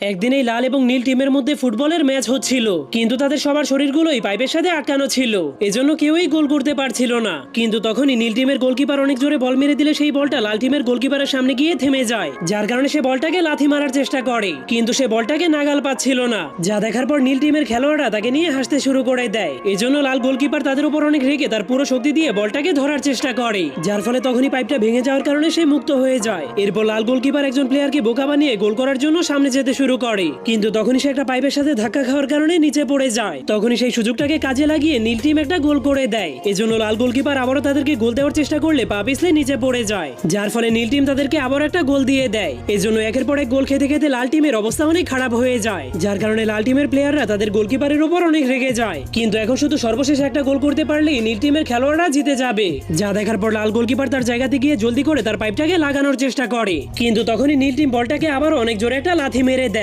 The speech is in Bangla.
একদিন এই লাল এবং নীল টিমের মধ্যে ফুটবলের ম্যাচ হচ্ছিল, কিন্তু তাদের সবার শরীরগুলোই পাইপের সাথে আটকানো ছিল, এজন্য কেউই গোল করতে পারছিল না। কিন্তু তখনই নীল টিমের গোলকিপার অনেক জোরে বল মেরে দিলে সেই বলটা লাল টিমের গোলকিপারের সামনে গিয়ে থেমে যায়, যার কারণে সে বলটাকে লাথি মারার চেষ্টা করে, কিন্তু সে বলটাকে নাগাল পাচ্ছিল না। যা দেখার পর নীল টিমের খেলোয়াড়রা তাকে নিয়ে হাসতে শুরু করে দেয়। এজন্য লাল গোলকিপার তাদের উপর অনেক রেগে তার পুরো শক্তি দিয়ে বলটাকে ধরার চেষ্টা করে, যার ফলে তখনই পাইপটা ভেঙে যাওয়ার কারণে সে মুক্ত হয়ে যায়। এরপর লাল গোলকিপার একজন প্লেয়ারকে বোকা বানিয়ে গোল করার জন্য সামনে যেতে শুরু করে, কিন্তু তখনই সে একটা পাইপের সাথে ধাক্কা খাওয়ার কারণে নিচে পড়ে যায়। তখনই সেই সুযোগটাকে কাজে লাগিয়ে নীল টিম একটা গোল করে দেয়। এজন্য লাল গোলকিপার আবারও তাদেরকে গোল দেওয়ার চেষ্টা করলে পা পিছলে নিচে পড়ে যায়, যার ফলে নীল টিম তাদেরকে আবার একটা গোল দিয়ে দেয়। এজন্য একের পর এক গোল খেতে খেতে লাল টিমের অবস্থা অনেক খারাপ হয়ে যায়, যার কারণে লাল টিমের প্লেয়াররা তাদের গোলকিপারের উপর অনেক রেগে যায়। কিন্তু এখন শুধু সর্বশেষ একটা গোল করতে পারলেই নীল টিমের খেলোয়াড়রা জিতে যাবে। যা দেখার পর লাল গোলকিপার তার জায়গাতে গিয়ে জলদি করে তার পাইপটাকে লাগানোর চেষ্টা করে, কিন্তু তখনই নীল টিম বলটাকে আবারও অনেক জোরে একটা লাথি মেরে দেয়।